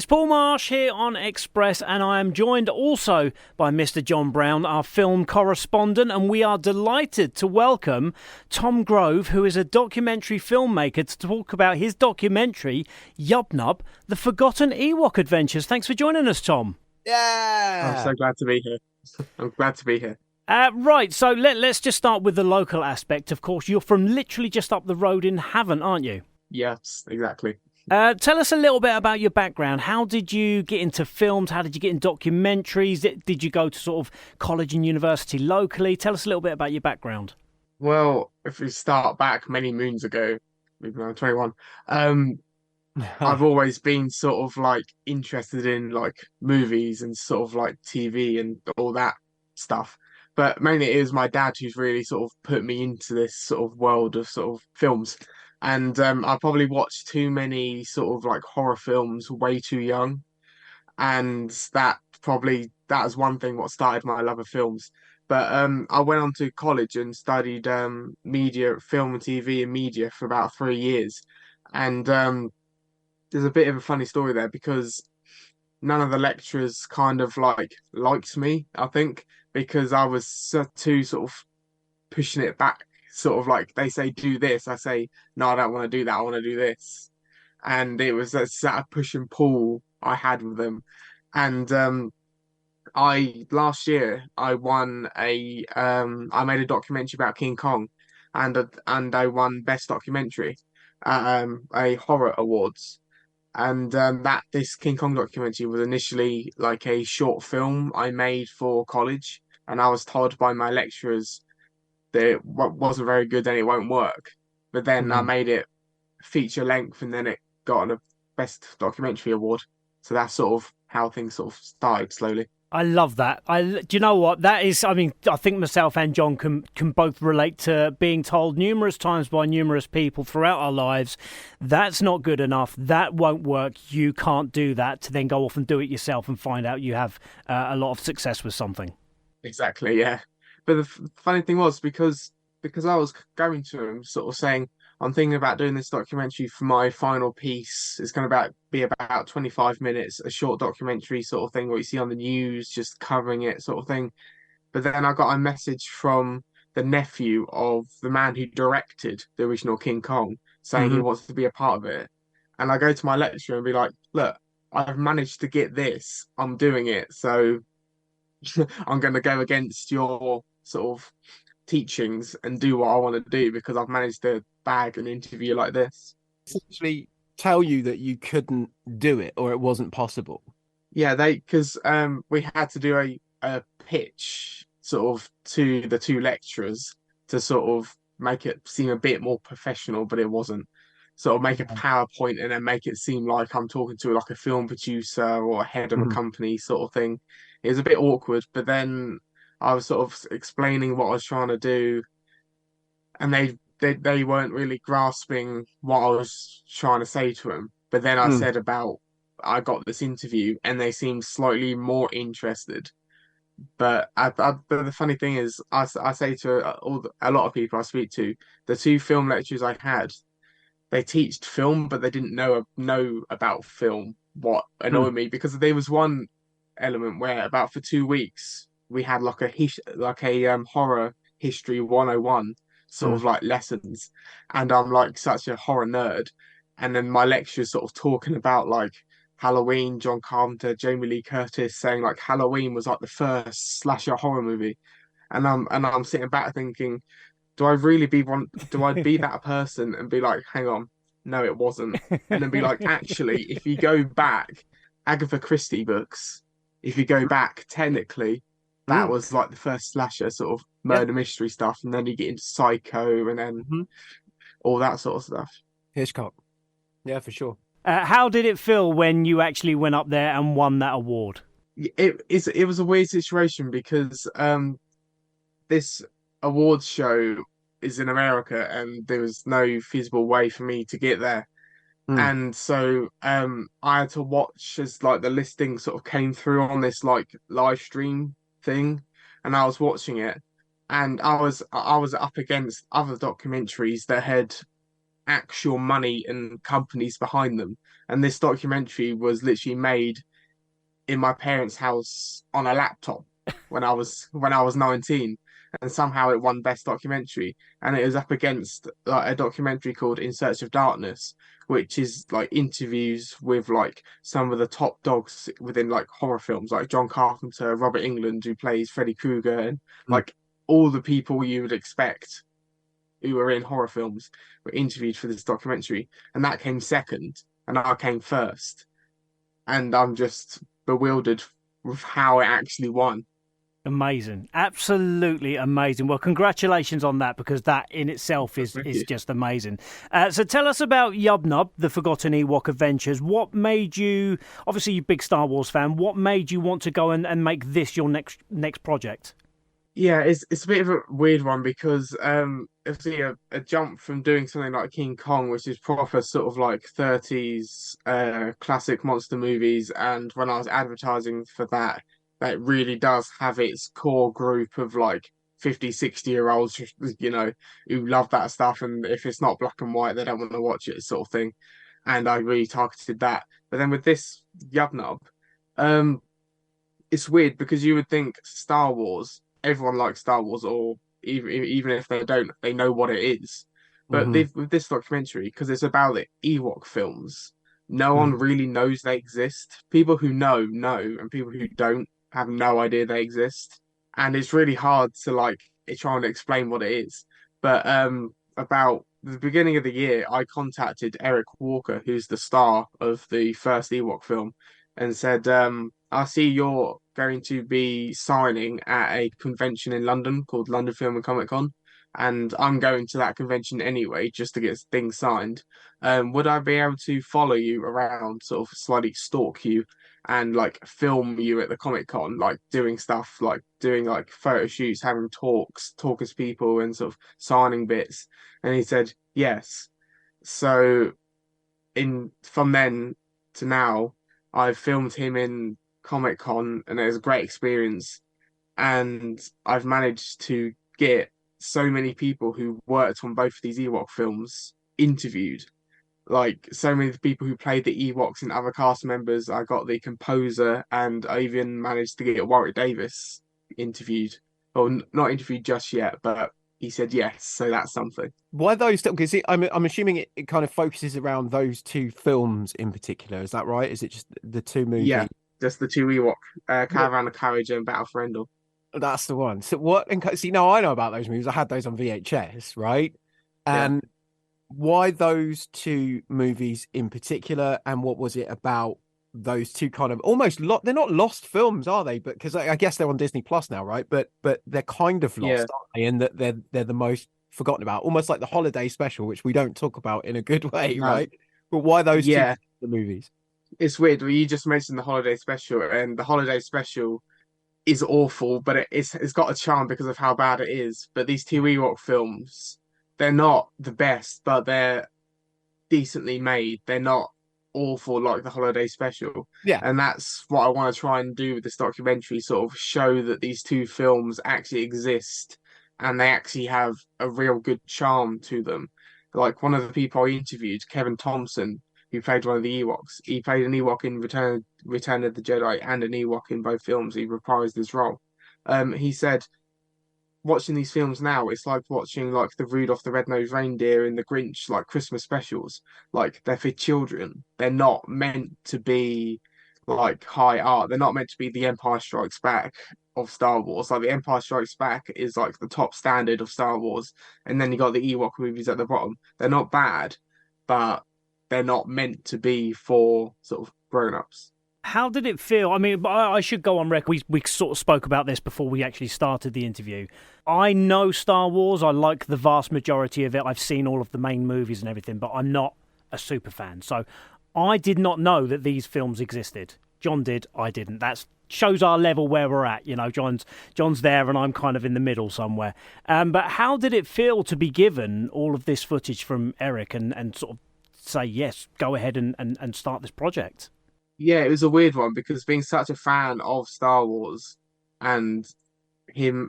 Paul Marsh here on Express, and I am joined also by Mr. John Brown, our film correspondent, and we are delighted to welcome Tom Grove, who is a documentary filmmaker, to talk about his documentary, Yub Nub, The Forgotten Ewok Adventures. Thanks for joining us, Tom. Yeah. I'm so glad to be here. I'm glad to be here. Right, so let's just start with the local aspect. Of course, you're from literally just up the road in Havant, aren't you? Yes, exactly. Tell us a little bit about your background. How did you get into films? How did you get in documentaries? Did you go to sort of college and university locally? Tell us a little bit about your background. Well, if we start back many moons ago, even though I'm 21, I've always been sort of like interested in like movies and sort of like TV and all that stuff. But mainly it was my dad who's really sort of put me into this sort of world of sort of films. And I probably watched too many sort of like horror films way too young. And that was one thing what started my love of films. But I went on to college and studied media, film and TV and media for about 3 years. And there's a bit of a funny story there because none of the lecturers kind of like liked me, I think, because I was too sort of pushing it back. Sort of like they say do this, I say no, I don't want to do that. I want to do this, and it was a sort of push and pull I had with them. And I last year I won a I made a documentary about King Kong, and I won best documentary at a horror awards. And that this King Kong documentary was initially like a short film I made for college, and I was told by my lecturers that it wasn't very good and it won't work. But then I Mhm. made it feature length, and then it got a best documentary award. So that's sort of how things sort of started slowly. I love that. Do you know what that is? I mean, I think myself and John can both relate to being told numerous times by numerous people throughout our lives, that's not good enough. That won't work. You can't do that. To then go off and do it yourself and find out you have a lot of success with something. Exactly, yeah. But the funny thing was because I was going to him, sort of saying, I'm thinking about doing this documentary for my final piece. It's going to be about 25 minutes, a short documentary sort of thing, what you see on the news, just covering it sort of thing. But then I got a message from the nephew of the man who directed the original King Kong saying he Hmm. wants to be a part of it. And I go to my lecturer and be like, look, I've managed to get this. I'm doing it. So I'm going to go against your sort of teachings and do what I want to do because I've managed to bag an interview like this. Essentially tell you that you couldn't do it or it wasn't possible. Yeah, they because we had to do a pitch sort of to the two lecturers to sort of make it seem a bit more professional, but it wasn't. Sort of make a PowerPoint and then make it seem like I'm talking to like a film producer or a head of a Mhm. company sort of thing. It was a bit awkward, but then I was sort of explaining what I was trying to do, and they weren't really grasping what I was trying to say to them. But then I Mm. said about I got this interview, and they seemed slightly more interested. But the funny thing is, I say to a lot of people I speak to, the two film lectures I had, they teached film, but they didn't know about film. What Mm. annoyed me because there was one element where about for 2 weeks we had like a horror history 101 sort Mm. of like lessons, and I'm like such a horror nerd, and then my lecture's sort of talking about like Halloween, John Carpenter, Jamie Lee Curtis, saying like Halloween was like the first slasher horror movie, and I'm sitting back thinking, do I be that person and be like, hang on, no, it wasn't. And then be like, actually, if you go back, Agatha Christie books, if you go back, technically, that Mm. was like the first slasher sort of Yeah. murder mystery stuff. And then you get into Psycho and then Mhm. all that sort of stuff. Hitchcock. Yeah, for sure. How did it feel when you actually went up there and won that award? It was a weird situation because this awards show is in America and there was no feasible way for me to get there. Mm. And so I had to watch as like the listing sort of came through on this like live stream thing, and I was watching it, and I was up against other documentaries that had actual money and companies behind them. And this documentary was literally made in my parents' house on a laptop when I was 19, and somehow it won Best Documentary. And it was up against like a documentary called In Search of Darkness, which is like interviews with like some of the top dogs within like horror films, like John Carpenter, Robert Englund, who plays Freddy Krueger, and Mm. like all the people you would expect who were in horror films were interviewed for this documentary. And that came second, and I came first. And I'm just bewildered with how it actually won. Amazing, absolutely amazing. Well, congratulations on that, because that in itself is Thank is you. just amazing. So tell us about Yub Nub, the Forgotten Ewok Adventures. What made you, obviously you're a big Star Wars fan, what made you want to go and make this your next project? Yeah, it's a bit of a weird one because it's a jump from doing something like King Kong, which is proper sort of like 30s classic monster movies, and when I was advertising for that, that really does have its core group of like 50, 60-year-olds, who love that stuff, and if it's not black and white, they don't want to watch it, sort of thing. And I really targeted that. But then with this Yub Nub, um, it's weird because you would think Star Wars, everyone likes Star Wars, or even if they don't, they know what it is. But Hmm. with this documentary, because it's about the Ewok films, no one Hmm. really knows they exist. People who know, and people who don't have no idea they exist. And it's really hard to like try to explain what it is. But about the beginning of the year, I contacted Eric Walker, who's the star of the first Ewok film, and said, I see you're going to be signing at a convention in London called London Film and Comic Con, and I'm going to that convention anyway just to get things signed. Would I be able to follow you around, sort of slightly stalk you, and like film you at the Comic Con, like doing stuff, like doing like photo shoots, having talks, talk as people, and sort of signing bits? And he said yes. So in from then to now, I've filmed him in Comic Con, and it was a great experience. And I've managed to get so many people who worked on both of these Ewok films interviewed. Like so many people who played the Ewoks and other cast members. I got the composer, and I even managed to get Warwick Davis interviewed. Well, not interviewed just yet, but he said yes, so that's something. Why those? Because I'm assuming it kind of focuses around those two films in particular. Is that right? Is it just the two Yeah, movies? just the two Ewok, What? Caravan of Courage and Battle for Endor. That's the one. So what? And see, now I know about those movies. I had those on VHS, right? Yeah. And why those two movies in particular? And what was it about those two kind of almost they're not lost films, are they? But because I guess they're on Disney Plus now, right? But they're kind of Yeah. lost, aren't they? In that they're the most forgotten about, almost like the holiday special, which we don't talk about in a good way, No. right? But why those two Yeah. movies? It's weird. Well, you just mentioned the holiday special, and the holiday special is awful, but it's got a charm because of how bad it is. But these two Ewok films, they're not the best, but they're decently made. They're not awful like the holiday special. Yeah. And that's what I want to try and do with this documentary, sort of show that these two films actually exist and they actually have a real good charm to them. Like one of the people I interviewed, Kevin Thompson, who played one of the Ewoks, he played an Ewok in Return of the Jedi and an Ewok in both films. He reprised his role. He said watching these films now, it's like watching like the Rudolph the Red-Nosed Reindeer and the Grinch, like Christmas specials. Like they're for children. They're not meant to be like high art. They're not meant to be the Empire Strikes Back of Star Wars. Like the Empire Strikes Back is like the top standard of Star Wars, and then you got the Ewok movies at the bottom. They're not bad, but they're not meant to be for sort of grown-ups. How did it feel? I mean, I should go on record. We sort of spoke about this before we actually started the interview. I know Star Wars. I like the vast majority of it. I've seen all of the main movies and everything, but I'm not a super fan. So I did not know that these films existed. John did. I didn't. That shows our level where we're at. You know, John's there and I'm kind of in the middle somewhere. But how did it feel to be given all of this footage from Eric and sort of say, yes, go ahead and start this project? Yeah, it was a weird one because being such a fan of Star Wars and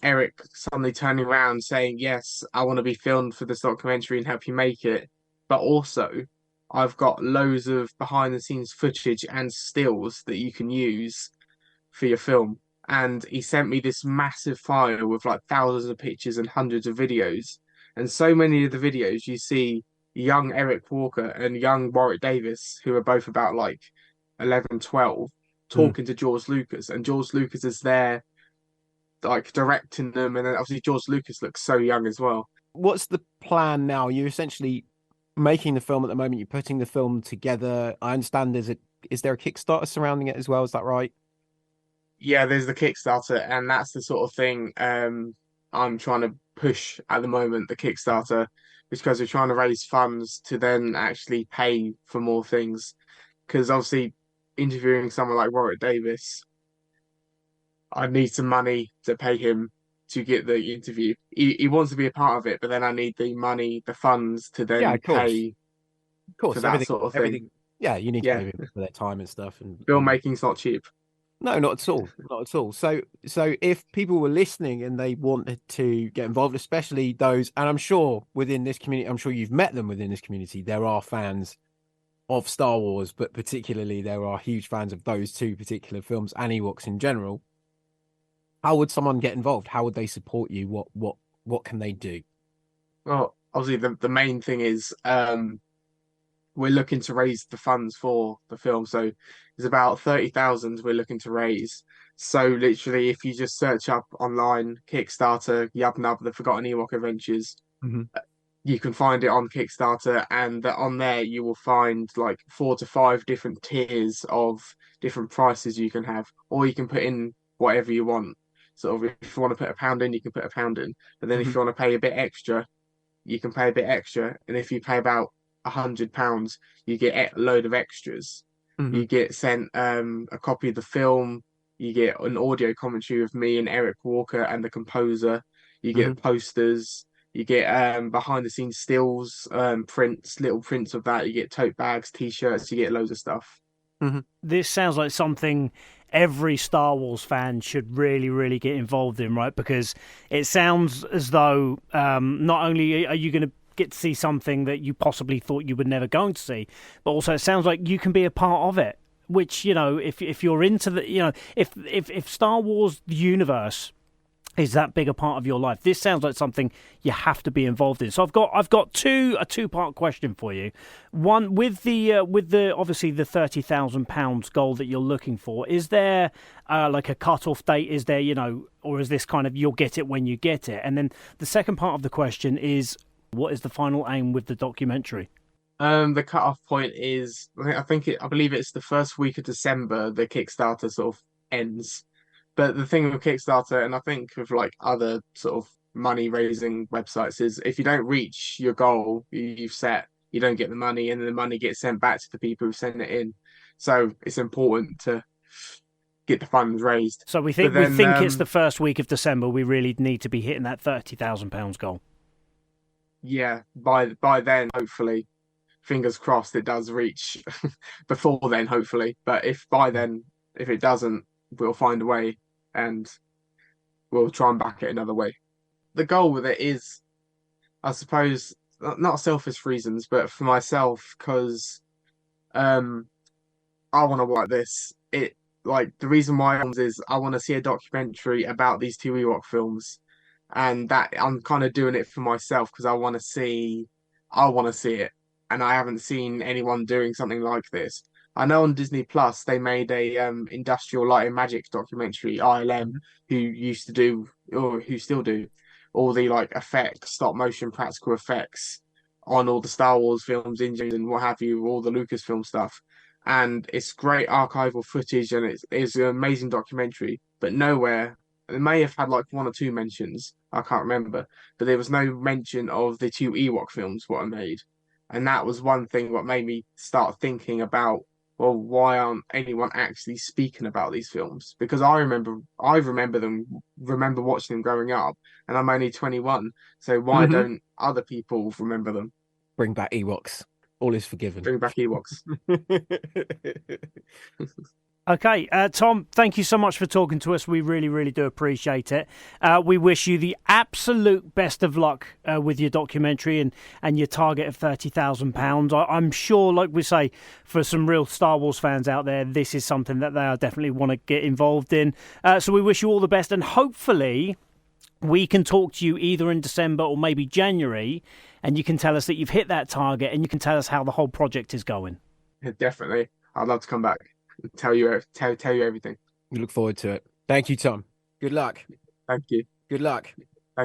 Eric, suddenly turning around saying, yes, I want to be filmed for this documentary and help you make it. but also I've got loads of behind the scenes footage and stills that you can use for your film. And he sent me this massive file with like thousands of pictures and hundreds of videos. And so many of the videos you see young Eric Walker and young Warwick Davis, who are both about like 11, 12, Mm. talking to George Lucas. And George Lucas is there, like directing them. And then obviously George Lucas looks so young as well. What's the plan now? You're essentially making the film at the moment. You're putting the film together. I understand is there a Kickstarter surrounding it as well? Is that right? Yeah, there's the Kickstarter, and that's the sort of thing I'm trying to push at the moment, the Kickstarter, because we're trying to raise funds to then actually pay for more things. Because obviously, interviewing someone like Warwick Davis, I need some money to pay him to get the interview. He wants to be a part of it, but then I need the money, the funds to Yeah, then of course. pay Of for course. that sort of thing. Everything. Yeah, you need to Yeah, pay people for their time and stuff. And filmmaking's not cheap. no, not at all. Not at all. So if people were listening and they wanted to get involved, especially those, and I'm sure within this community, I'm sure you've met them within this community, there are fans of Star Wars, but particularly there are huge fans of those two particular films and Ewoks in general. How would someone get involved? How would they support you? What can they do? Well, obviously the main thing is we're looking to raise the funds for the film. So it's about 30,000 we're looking to raise. So literally, if you just search up online Kickstarter, Yub Nub, the Forgotten Ewok Adventures, Mhm. you can find it on Kickstarter, and on there you will find like 4 to 5 different tiers of different prices you can have, or you can put in whatever you want. Sort of, if you want to put £1 in, you can put £1 in. But then if Mhm. you want to pay a bit extra, you can pay a bit extra, and if you pay about £100, you get a load of extras. Mhm. You get sent a copy of the film. You get an audio commentary of me and Eric Walker and the composer. You Mhm. get posters. You get behind the scenes stills, prints, little prints of that. You get tote bags, t-shirts. You get loads of stuff. Mhm. This sounds like something every Star Wars fan should really, really get involved in, right? Because it sounds as though not only are you going to get to see something that you possibly thought you were never going to see, but also it sounds like you can be a part of it. Which, you know, if you're into the, you know, if Star Wars the universe is that big a part of your life, this sounds like something you have to be involved in. So I've got a two-part question for you. One, with the obviously the £30,000 goal that you're looking for, is there like a cut-off date? Is there, you know, or is this kind of you'll get it when you get it? And then the second part of the question is, what is the final aim with the documentary? The cut-off point is, I believe it's the first week of December. The Kickstarter sort of ends. But the thing with Kickstarter, and I think with like other sort of money raising websites, is if you don't reach your goal you've set, you don't get the money, and then the money gets sent back to the people who sent it in. So it's important to get the funds raised. So we But think then, it's the first week of December. We really need to be hitting that £30,000 goal. yeah, by then, hopefully, fingers crossed, it does reach before then, hopefully. But if by then, if it doesn't, we'll find a way, and we'll try and back it another way. The goal with it is, I suppose, not selfish reasons, but for myself, because um, I want to work this. It like the reason why is I want to see a documentary about these two Ewok films, and that I'm kind of doing it for myself because I want to see it, and I haven't seen anyone doing something like this. I know on Disney Plus they made a Industrial Light and Magic documentary, ILM, Mhm. who used to do or who still do all the like effects, stop motion practical effects on all the Star Wars films, engines and what have you, all the Lucasfilm stuff. And it's great archival footage and it's an amazing documentary, but nowhere it may have had like 1 or 2 mentions, I can't remember, but there was no mention of the two Ewok films what are made. And that was one thing what made me start thinking about, well, why aren't anyone actually speaking about these films? Because remember watching them growing up, and I'm only 21. So why Mhm. don't other people remember them? Bring back Ewoks. All is forgiven. Bring back Ewoks. Okay, Tom, thank you so much for talking to us. We really, really do appreciate it. We wish you the absolute best of luck with your documentary and your target of £30,000. I'm sure, like we say, for some real Star Wars fans out there, this is something that they definitely want to get involved in. So we wish you all the best, and hopefully we can talk to you either in December or maybe January, and you can tell us that you've hit that target, and you can tell us how the whole project is going. Yeah, definitely. I'd love to come back and tell you everything. We look forward to it. Thank you, Tom. Good luck. Thank you. Good luck.